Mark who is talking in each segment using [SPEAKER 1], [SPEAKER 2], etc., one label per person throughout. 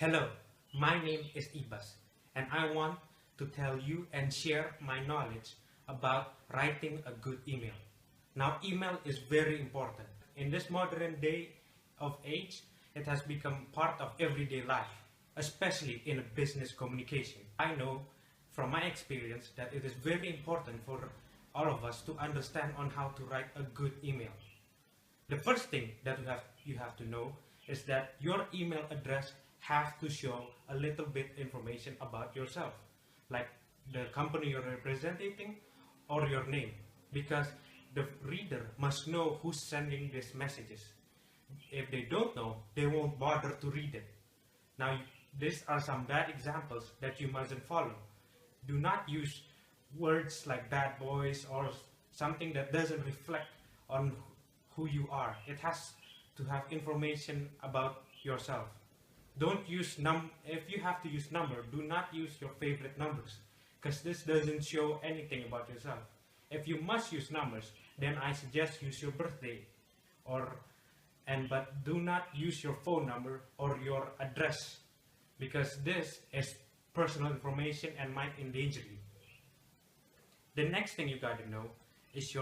[SPEAKER 1] Hello, my name is Ibas, and I want to tell you and share my knowledge about writing a good email. Now, email is very important. In this modern day of age, it has become part of everyday life, especially in a business communication. I know from my experience that it is very important for all of us to understand on how to write a good email. The first thing that you have to know is that your email address has to show a little bit information about yourself, like the company you're representing or your name, because the reader must know who's sending these messages. If they don't know, they won't bother to read it. Now, these are some bad examples that you mustn't follow. Do not use words like bad boys or something that doesn't reflect on who you are. It has to have information about yourself. Don't use if you have to use number, do not use your favorite numbers, because this doesn't show anything about yourself. If you must use numbers, then I suggest use your birthday, but do not use your phone number or your address, because this is personal information and might endanger you. The next thing you gotta know is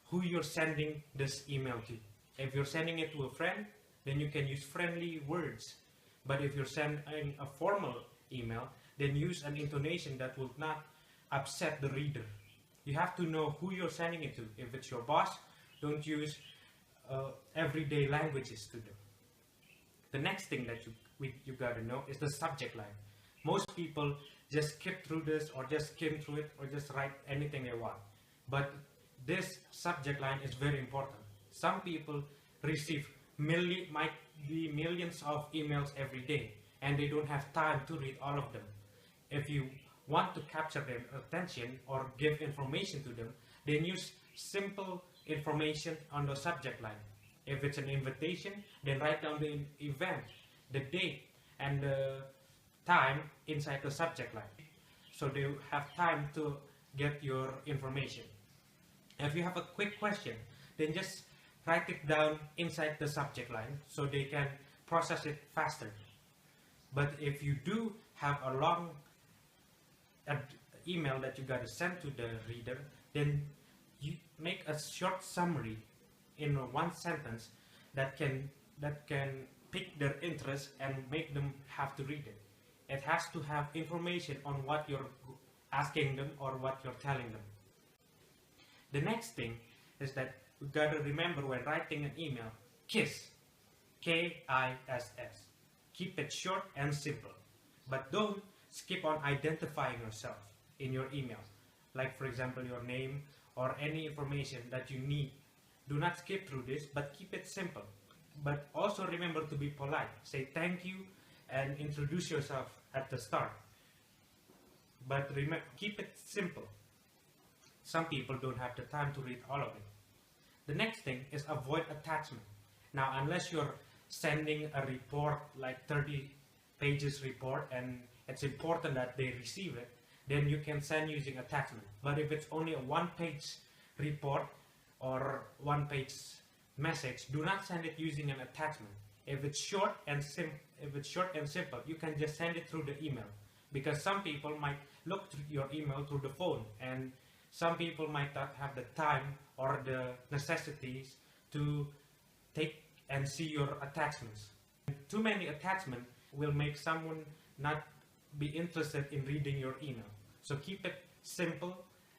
[SPEAKER 1] who you're sending this email to. If you're sending it to a friend, then you can use friendly words. But if you're sending a formal email, then use an intonation that will not upset the reader. You have to know who you're sending it to. If it's your boss, don't use everyday languages to them. The next thing that you gotta know is the subject line. Most people just skip through this or just skim through it or just write anything they want. But this subject line is very important. Some people receive might be millions of emails every day, and they don't have time to read all of them. If you want to capture their attention or give information to them, then use simple information on the subject line. If it's an invitation, then write down the event, the date, and the time inside the subject line, so they have time to get your information. If you have a quick question, then just write it down inside the subject line so they can process it faster. But if you do have a long email that you got to send to the reader, then you make a short summary in one sentence that can pique their interest and make them have to read it. It has to have information on what you're asking them or what you're telling them. The next thing is that you gotta remember when writing an email, KISS, K-I-S-S. Keep it short and simple, but don't skip on identifying yourself in your email. Like, for example, your name or any information that you need. Do not skip through this, but keep it simple. But also remember to be polite. Say thank you and introduce yourself at the start. But keep it simple. Some people don't have the time to read all of it. The next thing is avoid attachment. Now, unless you're sending a report, like 30 pages report, and it's important that they receive it, then you can send using attachment. But if it's only a one-page report or one-page message, do not send it using an attachment. If it's short and simple, you can just send it through the email, because some people might look through your email through the phone, and some people might not have the time or the necessities to take and see your attachments. Too many attachments will make someone not be interested in reading your email. So keep it simple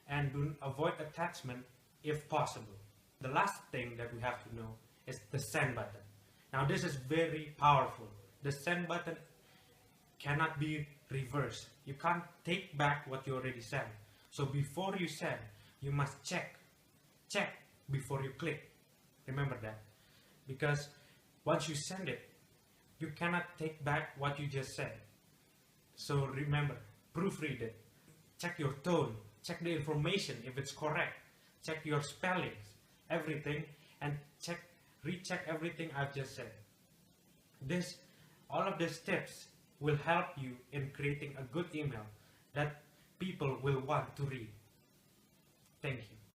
[SPEAKER 1] and avoid attachment if possible. The last thing that we have to know is the send button. Now, this is very powerful. The send button cannot be reversed. You can't take back what you already sent. So before you send, you must check before you click. Remember that, because once you send it, you cannot take back what you just said. So remember, proofread it, check your tone, check the information if it's correct, check your spellings, everything, and recheck everything I've just said. All of these tips will help you in creating a good email that people will want to read. Thank you.